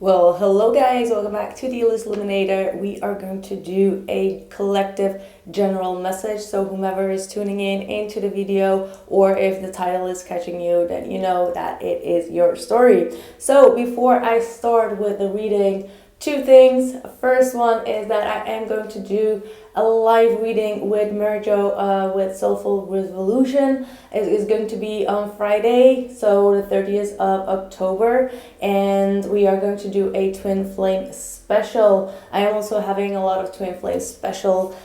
Well, hello guys, welcome back to the Illuminator. We are going to do a collective general message. So whomever is tuning in into the video, or if the title is catching you, then you know that it is your story. So before I start with the reading, two things. First one is that I am going to do a live reading with Merjo with Soulful Revolution. It is going to be on Friday, so the 30th of October, and we are going to do a twin flame special. I am also having a lot of twin flame special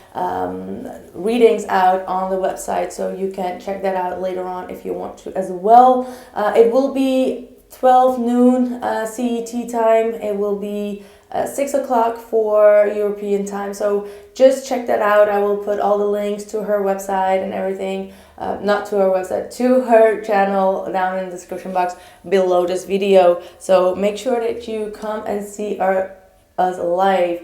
readings out on the website, so you can check that out later on if you want to as well. It will be 12 noon CET time. It will be 6 o'clock for European time, so just check that out. I will put all the links to her website and everything, not to her website, to her channel down in the description box below this video, so make sure that you come and see us live.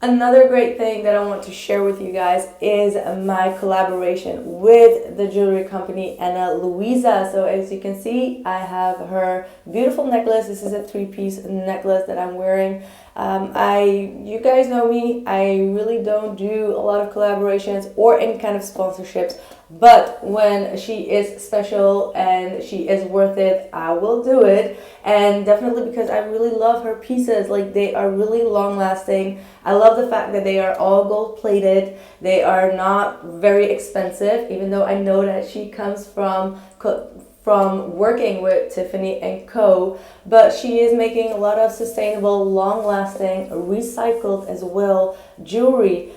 Another great thing that I want to share with you guys is my collaboration with the jewelry company Ana Luisa. So as you can see, I have her beautiful necklace. This is a three-piece necklace that I'm wearing. You guys know me, I really don't do a lot of collaborations or any kind of sponsorships, but when she is special and she is worth it, I will do it. And definitely because I really love her pieces. Like, they are really long lasting. I love the fact that they are all gold plated. They are not very expensive, even though I know that she comes from working with Tiffany and Co, but she is making a lot of sustainable, long-lasting, recycled as well jewelry.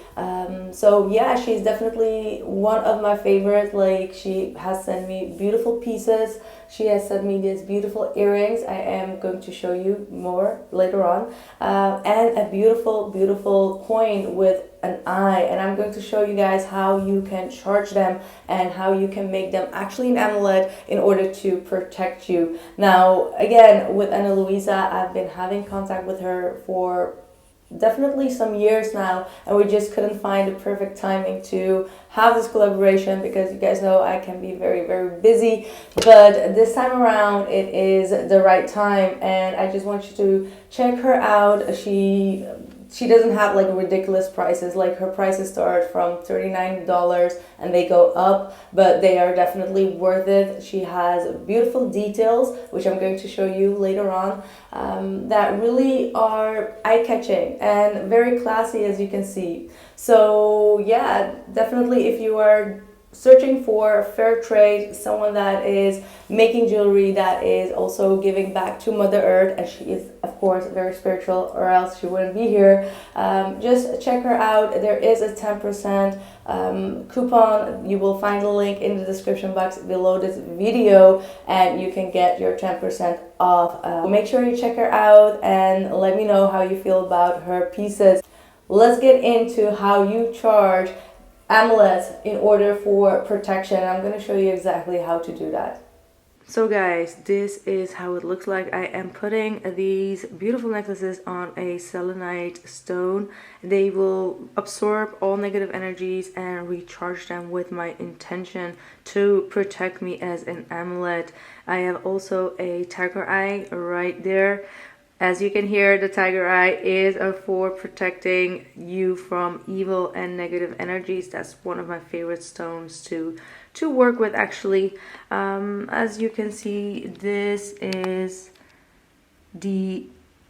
So yeah, she's definitely one of my favorites. Like, she has sent me beautiful pieces. She has sent me these beautiful earrings. I am going to show you more later on, and a beautiful coin with an eye, and I'm going to show you guys how you can charge them and how you can make them actually an amulet in order to protect you. Now again, with Ana Luisa, I've been having contact with her for definitely some years now, and we just couldn't find the perfect timing to have this collaboration because you guys know I can be very busy, but this time around it is the right time, and I just want you to check her out. She doesn't have like ridiculous prices. Like, her prices start from $39 and they go up, but they are definitely worth it. She has beautiful details, which I'm going to show you later on, that really are eye-catching and very classy, as you can see. So yeah, definitely if you are searching for fair trade, someone that is making jewelry that is also giving back to Mother Earth, and she is of course very spiritual, or else she wouldn't be here, just check her out. There is a 10% coupon. You will find the link in the description box below this video, and you can get your 10% off. Make sure you check her out and let me know how you feel about her pieces. Let's get into how you charge amulets in order for protection. I'm going to show you exactly how to do that. So guys, this is how it looks like. I am putting these beautiful necklaces on a selenite stone. They will absorb all negative energies and recharge them with my intention to protect me as an amulet. I have also a tiger eye right there. As you can hear, the tiger eye is for protecting you from evil and negative energies. That's one of my favorite stones to work with, actually. As you can see, this is the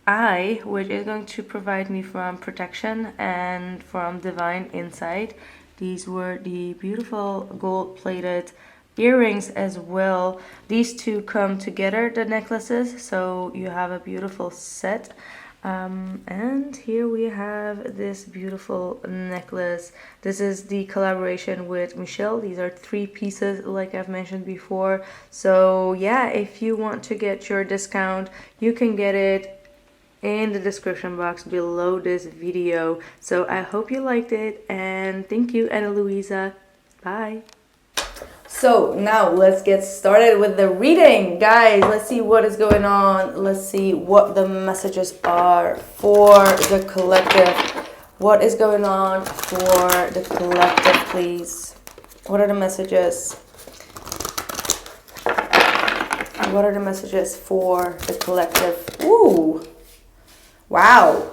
eye, which is going to provide me from protection and from divine insight. These were the beautiful gold-plated earrings as well. These two come together, the necklaces, so you have a beautiful set. And here we have this beautiful necklace. This is the collaboration with Michelle. These are three pieces, like I've mentioned before. So yeah, if you want to get your discount, you can get it in the description box below this video. So I hope you liked it, and thank you, Ana Luisa. Bye. So now let's get started with the reading, guys. Let's see what is going on. Let's see what the messages are for the collective. What is going on for the collective, please? What are the messages? What are the messages for the collective? Ooh, Wow.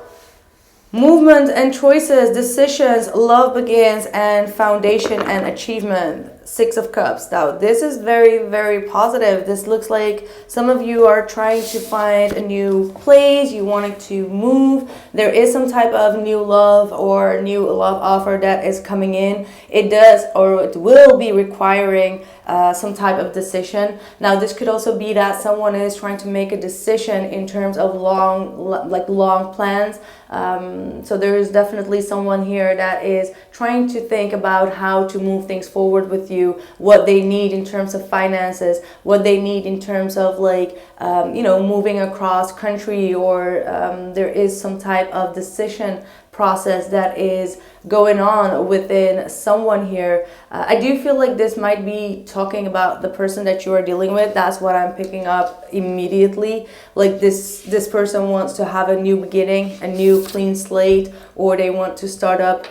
Movement and choices, decisions, love begins, and foundation and achievement. Six of Cups. Now, this is very, very positive. This looks like some of you are trying to find a new place. You wanted to move. There is some type of new love or new love offer that is coming in. It does or it will be requiring some type of decision. Now, this could also be that someone is trying to make a decision in terms of long plans. So there is definitely someone here that is trying to think about how to move things forward with you, what they need in terms of finances, what they need in terms of moving across country, or there is some type of decision process that is going on within someone here. I do feel like this might be talking about the person that you are dealing with. That's what I'm picking up immediately. Like this person wants to have a new beginning, a new clean slate, or they want to start up,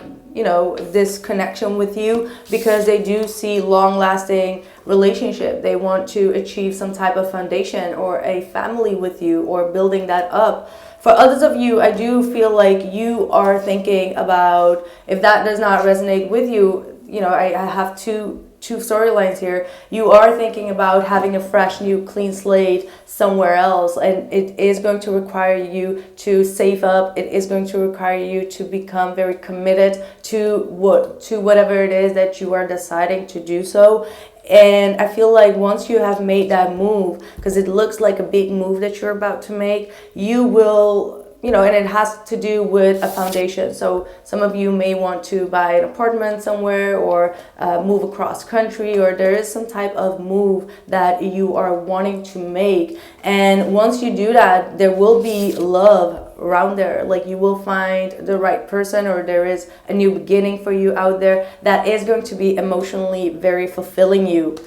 this connection with you because they do see long-lasting relationship. They want to achieve some type of foundation or a family with you, or building that up. For others of you, I do feel like you are thinking about, if that does not resonate with you, I have two storylines here. You are thinking about having a fresh, new, clean slate somewhere else, and it is going to require you to save up. It is going to require you to become very committed to whatever it is that you are deciding to do so. And I feel like once you have made that move, because it looks like a big move that you're about to make, you will, and it has to do with a foundation. So some of you may want to buy an apartment somewhere, or move across country, or there is some type of move that you are wanting to make. And once you do that, there will be love around there. Like, you will find the right person, or there is a new beginning for you out there that is going to be emotionally very fulfilling you.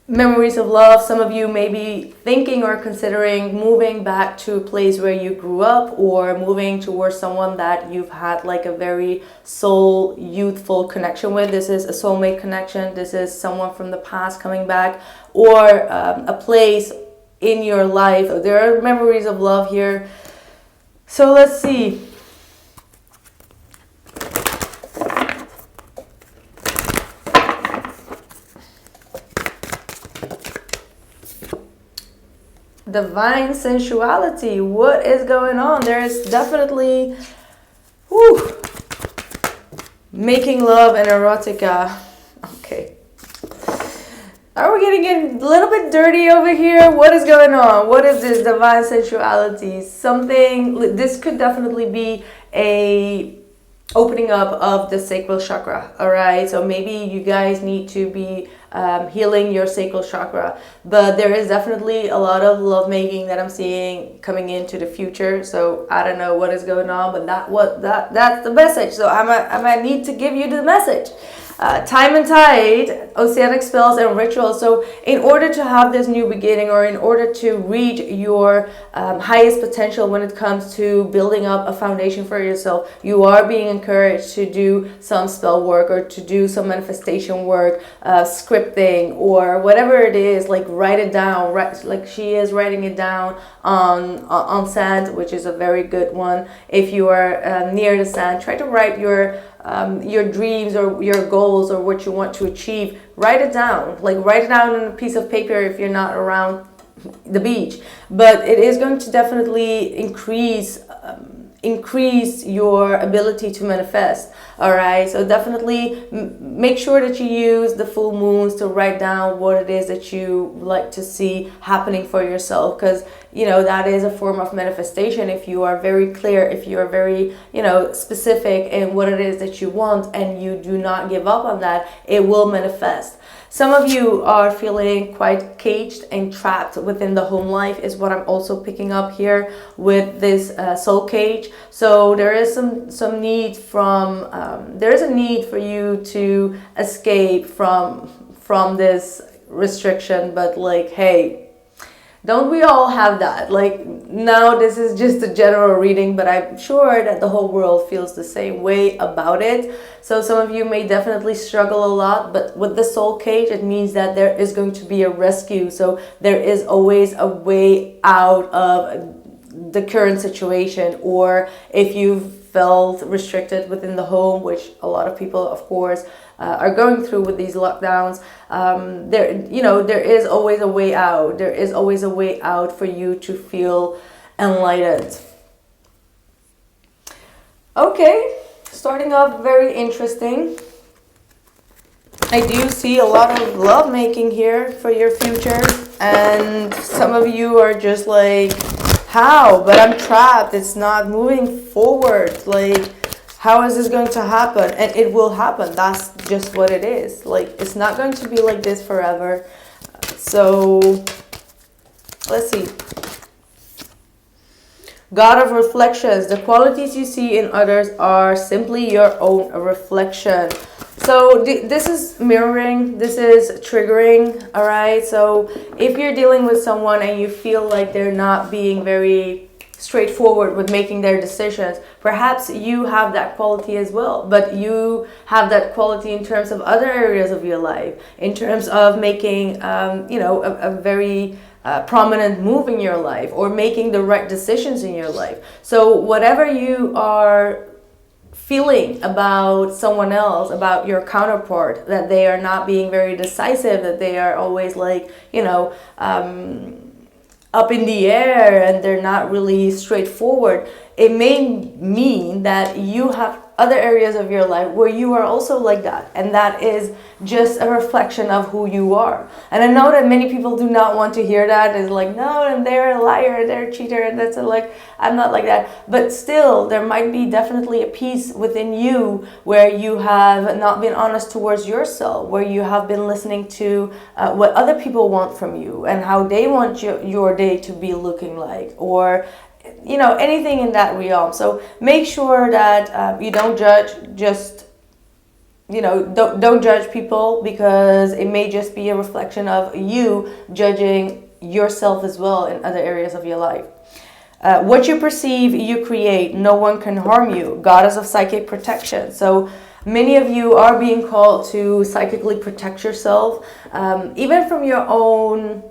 Memories of love. Some of you may be thinking or considering moving back to a place where you grew up, or moving towards someone that you've had like a very youthful connection with. This is a soulmate connection. This is someone from the past coming back, or a place in your life. There are memories of love here. So let's see. Divine sensuality. What is going on? There is definitely making love and erotica. Okay. Are we getting a little bit dirty over here? What is going on? What is this divine sensuality? This could definitely be a opening up of the sacral chakra. All right. So maybe you guys need to be healing your sacral chakra, but there is definitely a lot of lovemaking that I'm seeing coming into the future. So I don't know what is going on, but that's the message. So I might need to give you the message. Time and tide, oceanic spells and rituals. So in order to have this new beginning, or in order to reach your highest potential when it comes to building up a foundation for yourself, you are being encouraged to do some spell work, or to do some manifestation work, scripting, or whatever it is. Like, write it down, like she is writing it down on sand, which is a very good one. If you are near the sand, try to write your dreams or your goals, or what you want to achieve. Write it down. Like, write it down on a piece of paper if you're not around the beach. But it is going to definitely increase your ability to manifest. All right, so definitely make sure that you use the full moons to write down what it is that you like to see happening for yourself, because that is a form of manifestation. If you are very clear, if you are very specific in what it is that you want, and you do not give up on that, it will manifest. Some of you are feeling quite caged and trapped within the home life, is what I'm also picking up here with this soul cage. So there is some need there is a need for you to escape from this restriction. But like, hey, don't we all have that? Like, now this is just a general reading, but I'm sure that the whole world feels the same way about it. So some of you may definitely struggle a lot, but with the soul cage, it means that there is going to be a rescue. So there is always a way out of the current situation, or if you felt restricted within the home, which a lot of people, of course, are going through with these lockdowns. There is always a way out. There is always a way out for you to feel enlightened. Okay, starting off very interesting. I do see a lot of love making here for your future, and some of you are just like, how? But I'm trapped. It's not moving forward. Like, how is this going to happen? And it will happen. That's just what it is. Like, it's not going to be like this forever. So, let's see. God of reflections. The qualities you see in others are simply your own reflection. So this is mirroring, this is triggering, all right? So if you're dealing with someone and you feel like they're not being very straightforward with making their decisions, perhaps you have that quality as well, but you have that quality in terms of other areas of your life, in terms of making, a very prominent move in your life, or making the right decisions in your life. So whatever you are feeling about someone else, about your counterpart, that they are not being very decisive, that they are always like, up in the air and they're not really straightforward, it may mean that you have other areas of your life where you are also like that, and that is just a reflection of who you are. And I know that many people do not want to hear that. It's like, no, and they're a liar, they're a cheater, and that's like, I'm not like that. But still, there might be definitely a piece within you where you have not been honest towards yourself, where you have been listening to what other people want from you and how they want your day to be looking like, or anything in that realm. So make sure that you don't judge, don't judge people, because it may just be a reflection of you judging yourself as well in other areas of your life. What you perceive, you create. No one can harm you. Goddess of psychic protection. So many of you are being called to psychically protect yourself, even from your own,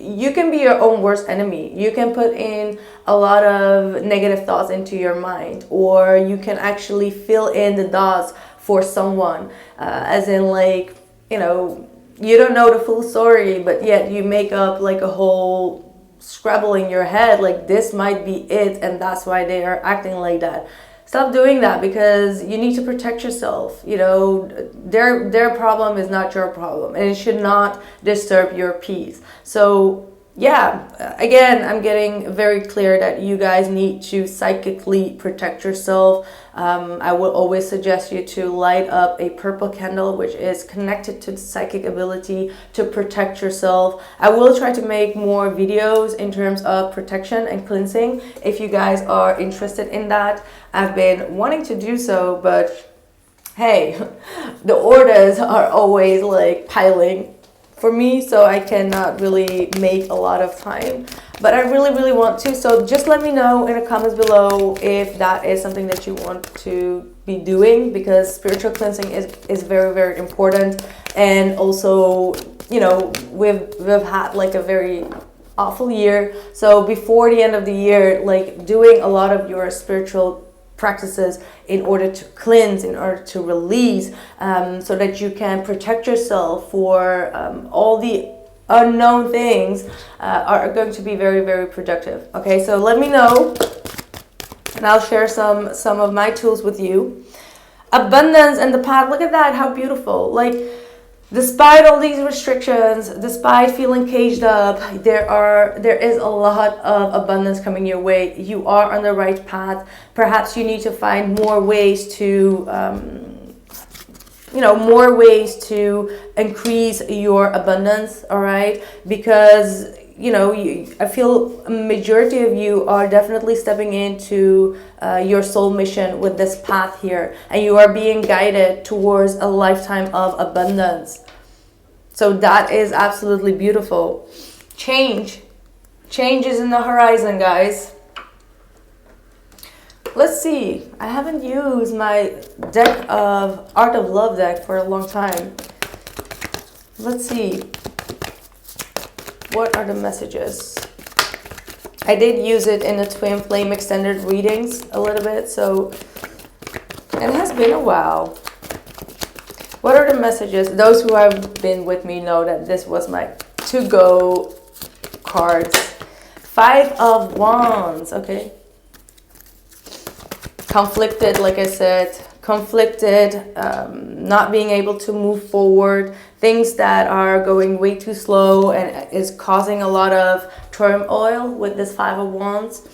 you can be your own worst enemy. You can put in a lot of negative thoughts into your mind, or you can actually fill in the dots for someone, as in like, you don't know the full story, but yet you make up like a whole scrabble in your head, like this might be it, and that's why they are acting like that. Stop doing that, because you need to protect yourself. Their problem is not your problem, and it should not disturb your peace. So yeah, again, I'm getting very clear that you guys need to psychically protect yourself. I will always suggest you to light up a purple candle, which is connected to the psychic ability to protect yourself. I will try to make more videos in terms of protection and cleansing if you guys are interested in that. I've been wanting to do so, but hey, the orders are always like piling for me, so I cannot really make a lot of time, but I really want to. So just let me know in the comments below if that is something that you want to be doing, because spiritual cleansing is very important. And also, we've had like a very awful year, so before the end of the year, like doing a lot of your spiritual practices in order to cleanse, in order to release, so that you can protect yourself for all the unknown things are going to be very productive. Okay, so let me know and I'll share some of my tools with you. Abundance and the path. Look at that, how beautiful. Like, despite all these restrictions, despite feeling caged up, there is a lot of abundance coming your way. You are on the right path. Perhaps you need to find more ways to, increase your abundance, all right? Because, I feel a majority of you are definitely stepping into your soul mission with this path here, and you are being guided towards a lifetime of abundance. So that is absolutely beautiful. Change is in the horizon, guys. Let's see. I haven't used my deck of Art of Love deck for a long time. Let's see. What are the messages? I did use it in the twin flame extended readings a little bit, so it has been a while. What are the messages? Those who have been with me know that this was my to-go cards. 5 of Wands, okay. Conflicted, like I said, conflicted, not being able to move forward, things that are going way too slow and is causing a lot of turmoil with this 5 of Wands.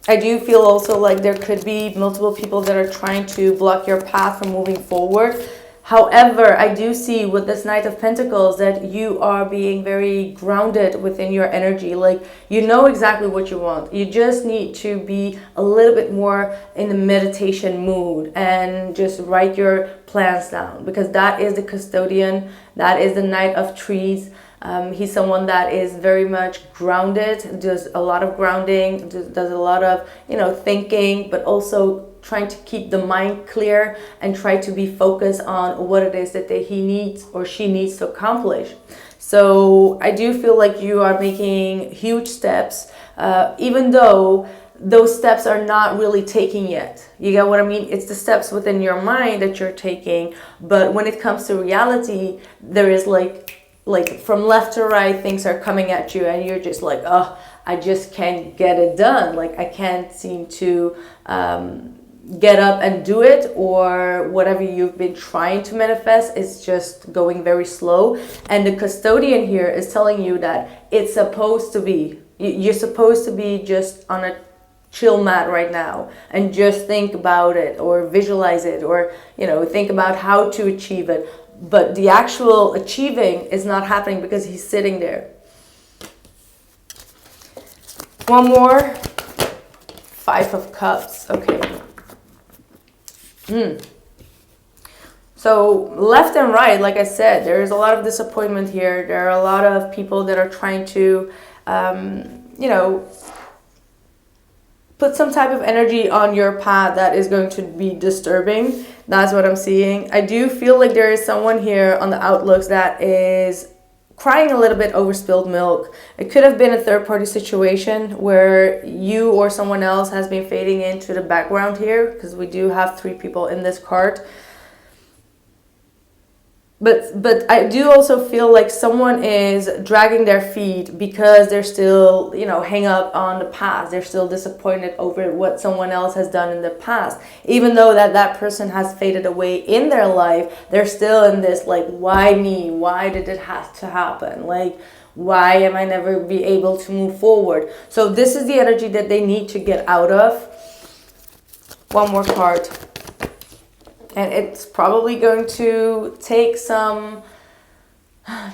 I do feel also like there could be multiple people that are trying to block your path from moving forward. However, I do see with this Knight of Pentacles that you are being very grounded within your energy. Like, you know exactly what you want. You just need to be a little bit more in the meditation mood and just write your plans down, because that is the custodian. That is the Knight of Trees. He's someone that is very much grounded, does a lot of grounding, does a lot of, you know, thinking, but also trying to keep the mind clear and try to be focused on what it is that he needs or she needs to accomplish. So I do feel like you are making huge steps, even though those steps are not really taking yet. You get what I mean? It's the steps within your mind that you're taking, but when it comes to reality, there is like from left to right, things are coming at you and you're just like, oh, I just can't get it done. Like, I can't seem to get up and do it, or whatever you've been trying to manifest is just going very slow. And the custodian here is telling you that it's supposed to be, you're supposed to be just on a chill mat right now and just think about it or visualize it, or, you know, think about how to achieve it. But the actual achieving is not happening because he's sitting there. One more. 5 of Cups. Okay. So left and right, like I said, there is a lot of disappointment here. There are a lot of people that are trying to, you know, put some type of energy on your path that is going to be disturbing. That's what I'm seeing. I do feel like there is someone here on the outlooks that is crying a little bit over spilled milk. It could have been a third-party situation where you or someone else has been fading into the background here, because we do have 3 people in this card. But I do also feel like someone is dragging their feet because they're still, you know, hang up on the past. They're still disappointed over what someone else has done in the past. Even though that person has faded away in their life, they're still in this, like, why me? Why did it have to happen? Like, why am I never be able to move forward? So this is the energy that they need to get out of. One more card. And it's probably going to take some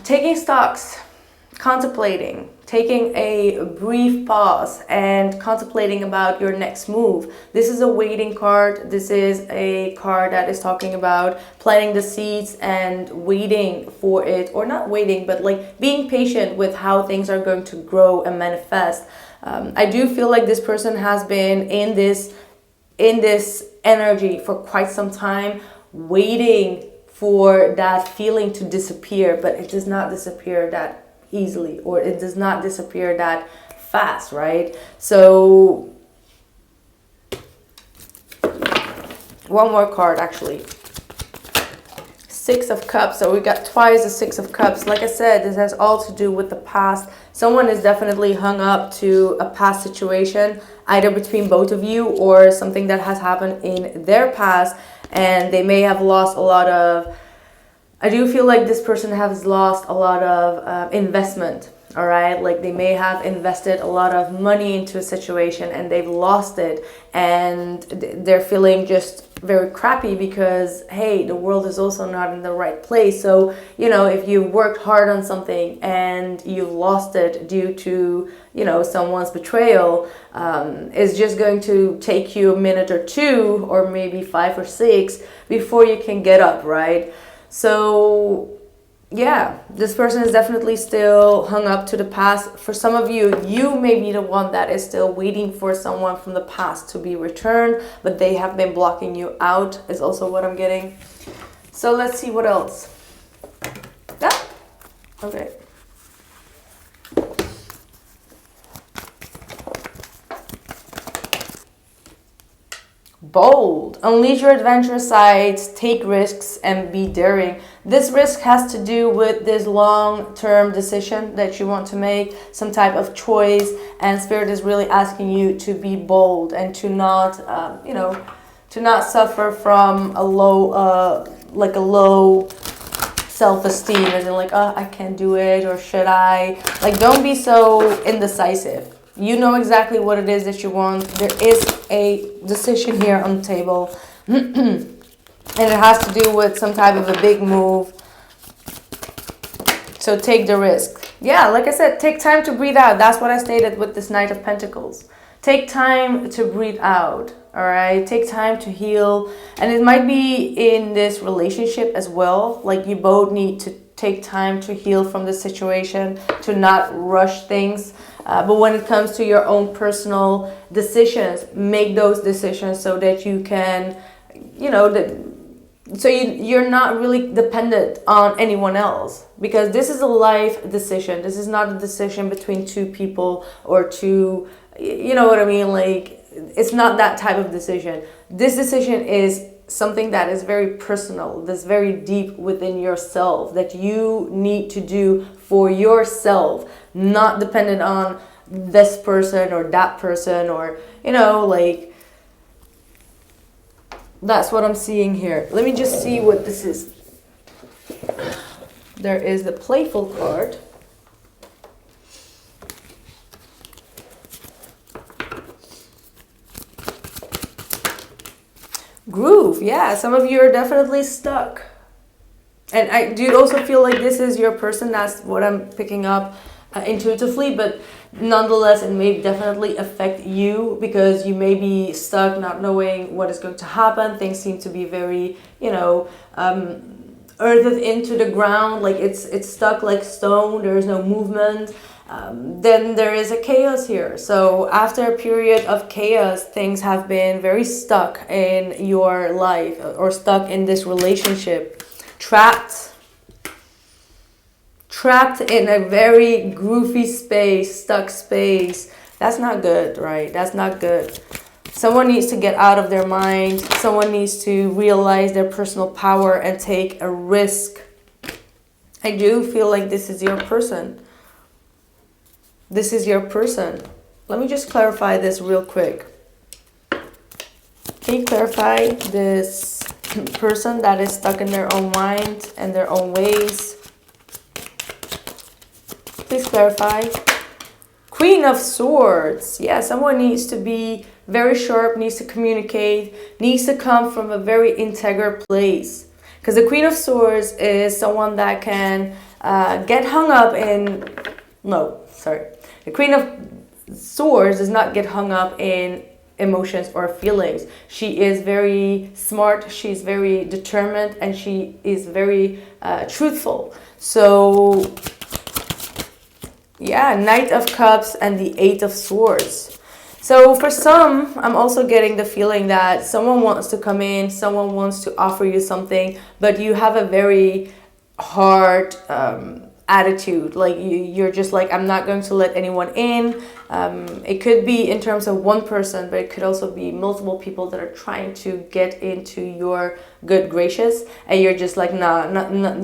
taking stocks, contemplating, taking a brief pause and contemplating about your next move. This is a waiting card. This is a card that is talking about planting the seeds and waiting for it, or not waiting, but like being patient with how things are going to grow and manifest. I do feel like this person has been in this energy for quite some time, waiting for that feeling to disappear, but it does not disappear that easily, or it does not disappear that fast, right? So one more card, actually. 6 of Cups. So we got twice the 6 of Cups. Like I said, this has all to do with the past. Someone is definitely hung up to a past situation, either between both of you or something that has happened in their past, and they may have lost a lot of, I do feel like this person has lost a lot of investment. All right, like they may have invested a lot of money into a situation and they've lost it, and they're feeling just very crappy because, hey, the world is also not in the right place. So, you know, if you worked hard on something and you've lost it due to, you know, someone's betrayal, it's just going to take you a minute or 2 or maybe 5 or 6 before you can get up, right? So yeah, this person is definitely still hung up to the past. For some of you, you may be the one that is still waiting for someone from the past to be returned, but they have been blocking you out, is also what I'm getting. So let's see what else. Yeah, okay. bold. Unleash your adventurous sides, take risks, and be daring. This risk has to do with this long-term decision that you want to make, some type of choice, and Spirit is really asking you to be bold and to not, to not suffer from a low, low self-esteem, as in like, oh, I can't do it, or should I? Like, don't be so indecisive. You know exactly what it is that you want. There is a decision here on the table. And it has to do with some type of a big move. So take the risk. Yeah, like I said, take time to breathe out. That's what I stated with this Knight of Pentacles. Take time to breathe out. All right, take time to heal. And it might be in this relationship as well. Like, you both need to take time to heal from the situation, to not rush things. But when it comes to your own personal decisions, make those decisions so that you can, you're not really dependent on anyone else. Because this is a life decision. This is not a decision between two people or two, you know what I mean? Like, it's not that type of decision. This decision is something that is very personal, that's very deep within yourself, that you need to do for yourself, not dependent on this person or that person, or, that's what I'm seeing here. Let me just see what this is. There is the playful card. Groove, yeah, some of you are definitely stuck. And I do also feel like this is your person. That's what I'm picking up intuitively, but nonetheless, it may definitely affect you because you may be stuck, not knowing what is going to happen. Things seem to be very, earthed into the ground, like it's stuck like stone. There is no movement. Then there is a chaos here. So after a period of chaos, things have been very stuck in your life, or stuck in this relationship, trapped in a very groovy space, stuck space. That's not good, right? That's not good. Someone needs to get out of their mind. Someone needs to realize their personal power and take a risk. I do feel like this is your person. This is your person. Let me just clarify this real quick. Can you clarify this person that is stuck in their own mind and their own ways? Please clarify. Queen of Swords. Yeah, someone needs to be very sharp, needs to communicate, needs to come from a very integral place. Because the Queen of Swords is someone that can get hung up in... No, sorry. The Queen of Swords does not get hung up in emotions or feelings. She is very smart, she's very determined, and she is very truthful. So, yeah, Knight of Cups and the Eight of Swords. So for some, I'm also getting the feeling that someone wants to come in, someone wants to offer you something, but you have a very hard attitude. Like you're just like, I'm not going to let anyone in. It could be in terms of one person, but it could also be multiple people that are trying to get into your good graces, and you're just like, nah,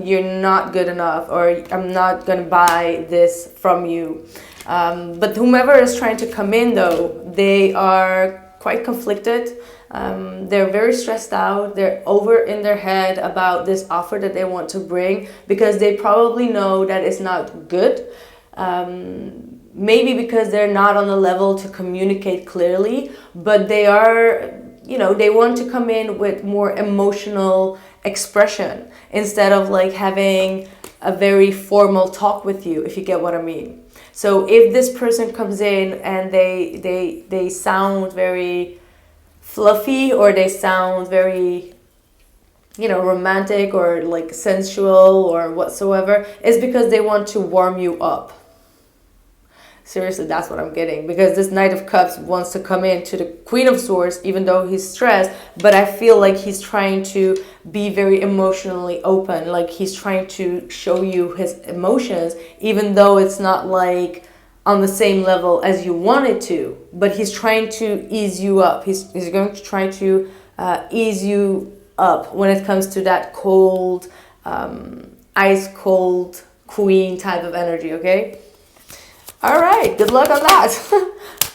you're not good enough, or I'm not going to buy this from you. But whomever is trying to come in, though, they are quite conflicted. They're very stressed out. They're over in their head about this offer that they want to bring, because they probably know that it's not good. Maybe because they're not on the level to communicate clearly, but they are, they want to come in with more emotional expression instead of like having a very formal talk with you, if you get what I mean. So if this person comes in and they sound very fluffy, or they sound very, romantic or like sensual or whatsoever, it's because they want to warm you up. Seriously, that's what I'm getting, because this Knight of Cups wants to come in to the Queen of Swords, even though he's stressed, but I feel like he's trying to be very emotionally open, like he's trying to show you his emotions, even though it's not like on the same level as you wanted to, but he's trying to ease you up. He's going to try to ease you up when it comes to that cold, ice cold queen type of energy, okay? All right, good luck on that.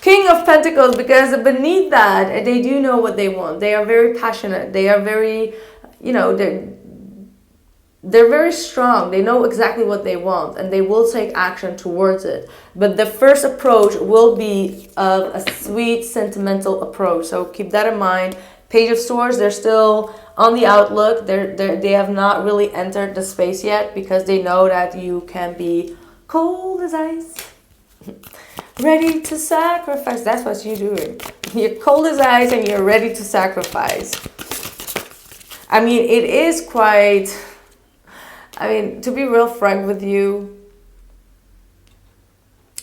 King of Pentacles, because beneath that, they do know what they want. They are very passionate. They are very, you know, they're very strong. They know exactly what they want, and they will take action towards it. But the first approach will be a sweet, sentimental approach. So keep that in mind. Page of Swords, they're still on the outlook. They have not really entered the space yet, because they know that you can be cold as ice, ready to sacrifice. That's what you're doing. You're cold as ice and you're ready to sacrifice. I mean, it is quite... I mean, to be real frank with you,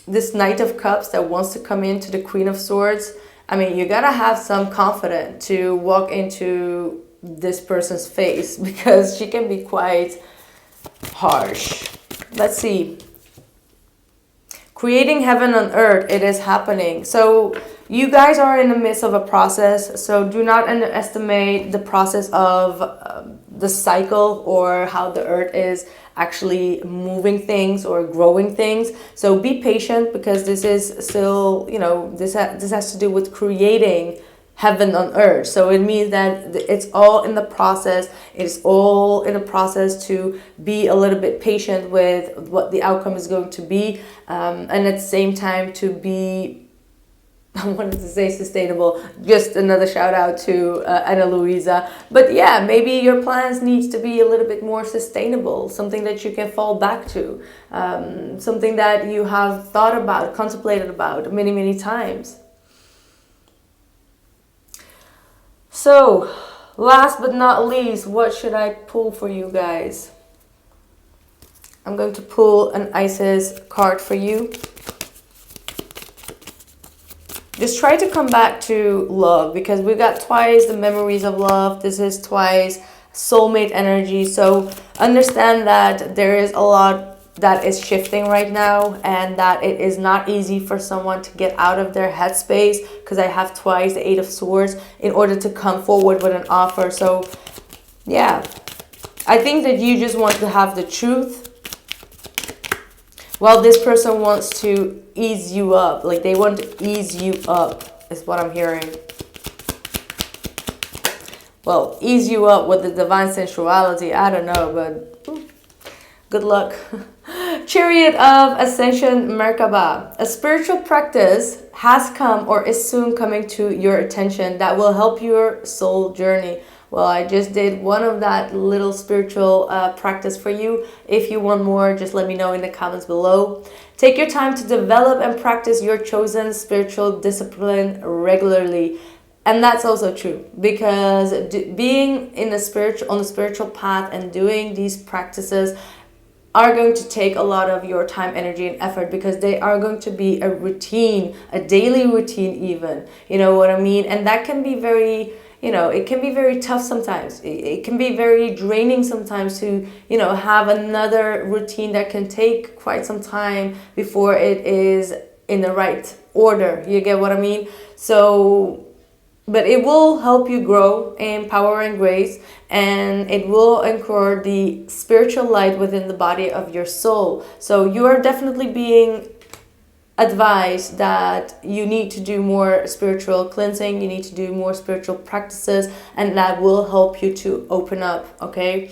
this Knight of Cups that wants to come into the Queen of Swords, I mean, you gotta have some confidence to walk into this person's face, because she can be quite harsh. Let's see. Creating heaven on earth, it is happening. So you guys are in the midst of a process, so do not underestimate the process of the cycle, or how the earth is actually moving things or growing things. So be patient, because this is still, you know, this has to do with creating heaven on earth. So it means that it's all in the process. It's all in the process to be a little bit patient with what the outcome is going to be, and at the same time to be, I wanted to say sustainable. Just another shout out to Ana Luisa. But yeah, maybe your plans needs to be a little bit more sustainable. Something that you can fall back to. Something that you have thought about, contemplated about many, many times. So, last but not least, what should I pull for you guys? I'm going to pull an Isis card for you. Just try to come back to love, because we got twice the memories of love. This is twice soulmate energy. So understand that there is a lot that is shifting right now, and that it is not easy for someone to get out of their headspace, because I have twice the Eight of Swords in order to come forward with an offer. So yeah, I think that you just want to have the truth, while this person wants to ease you up. Like, they want to ease you up, is what I'm hearing. Well, ease you up with the divine sensuality, I don't know, but good luck. Chariot of Ascension, Merkaba. A spiritual practice has come or is soon coming to your attention that will help your soul journey. Well, I just did one of that little spiritual practice for you. If you want more, just let me know in the comments below. Take your time to develop and practice your chosen spiritual discipline regularly. And that's also true, because being in on the spiritual path and doing these practices are going to take a lot of your time, energy, and effort, because they are going to be a routine, a daily routine even. You know what I mean? And that can be very... You know, it can be very tough sometimes. It can be very draining sometimes to, you know, have another routine that can take quite some time before it is in the right order. You get what I mean? So, but it will help you grow in power and grace, and it will anchor the spiritual light within the body of your soul. So you are definitely being advice that you need to do more spiritual cleansing, you need to do more spiritual practices, and that will help you to open up, okay?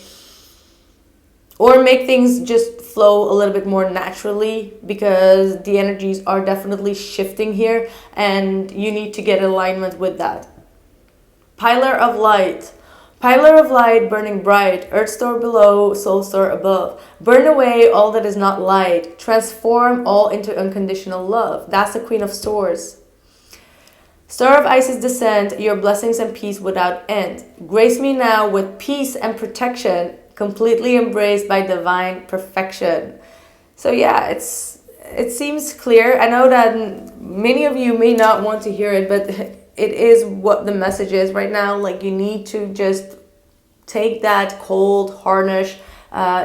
Or make things just flow a little bit more naturally, because the energies are definitely shifting here, and you need to get alignment with that. Pillar of Light. Pillar of light burning bright, earth store below, soul store above. Burn away all that is not light. Transform all into unconditional love. That's the Queen of Swords. Star of Isis descent, your blessings and peace without end. Grace me now with peace and protection, completely embraced by divine perfection. So yeah, it seems clear. I know that many of you may not want to hear it, but it is what the message is right now. Like, you need to just take that cold, harnish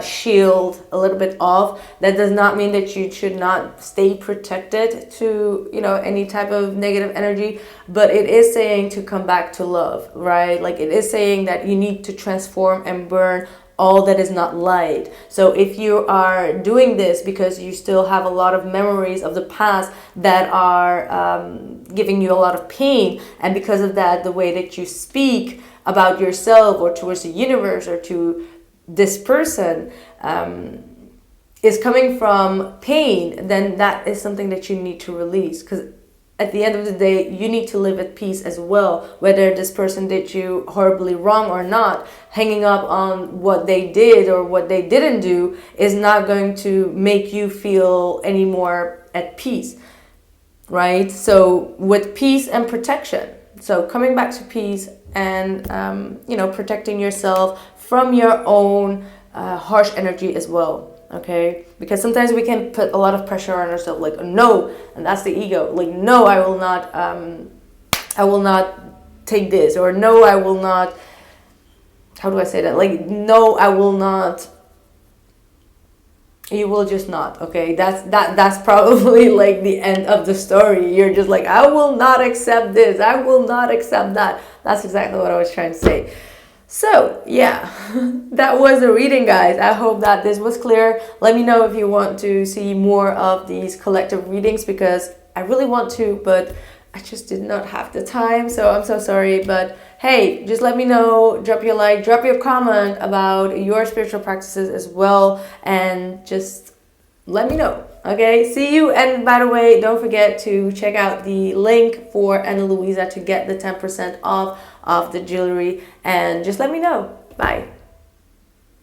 shield a little bit off. That does not mean that you should not stay protected to, you know, any type of negative energy, but it is saying to come back to love, right? Like, it is saying that you need to transform and burn all that is not light. So if you are doing this because you still have a lot of memories of the past that are giving you a lot of pain, and because of that, the way that you speak about yourself or towards the universe or to this person is coming from pain, then that is something that you need to release. Because at the end of the day, you need to live at peace as well. Whether this person did you horribly wrong or not, hanging up on what they did or what they didn't do is not going to make you feel any more at peace, right? So with peace and protection, so coming back to peace and, you know, protecting yourself from your own harsh energy as well. Okay, because sometimes we can put a lot of pressure on ourselves, like, no, and that's the ego, like, no, I will not take this, or no, I will not, how do I say that, like, no, I will not, you will just not. Okay, that's probably like the end of the story. You're just like, I will not accept this, I will not accept that. That's exactly what I was trying to say. So yeah, that was the reading, guys. I hope that this was clear. Let me know if you want to see more of these collective readings, because I really want to, but I just did not have the time. So I'm so sorry. But hey, just let me know, drop your like, drop your comment about your spiritual practices as well, and just let me know. Okay, see you. And by the way, don't forget to check out the link for Ana Luisa to get the 10% off of the jewelry, and just let me know. Bye.